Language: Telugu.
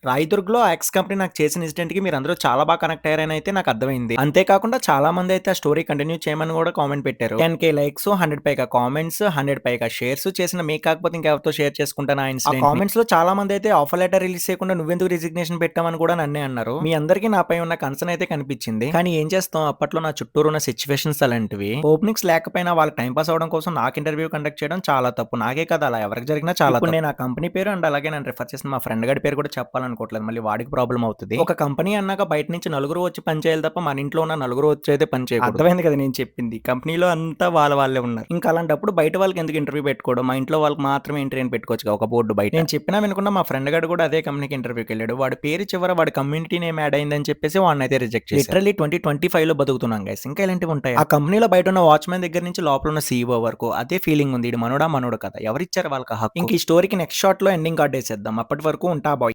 రాయదుర్గ్‌లో ఆ ఎక్స్ కంపెనీ నాకు చేసిన ఇన్సిడెంట్‌కి మీరందరూ చాలా బాగా కనెక్ట్ అయ్యారని అయితే నాకు అర్థమైంది. అంతే కాకుండా చాలా మంది అయితే ఆ స్టోరీ కంటిన్యూ చేయమని కూడా కామెంట్ పెట్టారు. 10,000 లైక్స్, 100 పైగా కామెంట్స్, 100 పైగా షేర్స్ చేసిన మీకు కాకపోతే ఇంకెవరితో షేర్ చేసుకుంటాను ఆ ఇన్సిడెంట్‌ని. ఆ కామెంట్స్‌లో చాలా మంది అయితే ఆఫర్ లెటర్ రిలీజ్ చేయకుండా నువ్వెందుకు రిజిగ్నేషన్ పెట్టావని కూడా నన్నే అన్నారు. మీ అందరికీ నాపై ఉన్న కన్సర్న్ అయితే కనిపించింది. కానీ ఏం చేస్తాం అప్పట్లో నా చుట్టూరు ఉన్న సిట్యుయేషన్స్ అలాంటివి. ఓపెనింగ్స్ లేకపోయినా వాళ్ళకి టైం పాస్ అవ్వడం కోసం నాకు ఇంటర్వ్యూ కండక్ట్ చేయడం చాలా తప్పు. నాకే కాదు అలా ఎవరికి జరిగినా చాలా తప్పు. ఇప్పుడు నేను ఆ కంపెనీ పేరు అండ్ అలాగే నన్ను రిఫర్ చేసిన మా ఫ్రెండ్ గాడి పేరు కూడా చెప్పాలనుకోవట్లేదు. మళ్ళీ వాడికి ప్రాబ్లమ్ అవుతది. ఒక కంపెనీ అన్నాక బయట నుంచి నలుగురు వచ్చి పని చేయాలి తప్ప మన ఇంట్లో ఉన్న నలుగురు వచ్చి అయితే పని చేయకూడదు. అర్థమైంది కదా నేను చెప్పింది. కంపెనీలో అంతా వాళ్ళే ఉన్నారు. ఇంకా అలాంటప్పుడు బయట వాళ్ళకి ఎందుకు ఇంటర్వ్యూ పెట్టుకోవడం? మా ఇంట్లో వాళ్ళకి మాత్రమే ఇంటర్వ్యూ అని పెట్టుకోవచ్చుగా ఒక బోర్డు బయట. నేను చెప్పినా వినకుండా మా ఫ్రెండ్ గాడు కూడా అదే కంపెనీకి ఇంటర్వ్యూకి వెళ్ళాడు. వాడి పేరు చివర వాడి కమ్యూనిటీ నేమ్ యాడ్ అయిందని చెప్పేసి వాడినైతే రిజెక్ట్ చేశారు. లిటరల్లీ 2025లో బతుకుతున్నాం గైస్. ఇంకా ఇలాంటివి ఉంటాయి. ఆ కంపెనీలో బయట ఉన్న వాచ్‌మెన్ దగ్గర నుంచి లోపల ఉన్న సీఈఓ వరకు అదే ఫీలింగ్ ఉంది. ఈడు మనోడా కదా ఎవరిచ్చారు వాళ్ళకి ఆ హక్కు? ఇంక ఈ స్టోరీకి నెక్స్ట్ షాట్‌లో ఎండింగ్ కార్డ్ ఏసేద్దాం. అప్పటి వరకు ఉంటా బాయ్.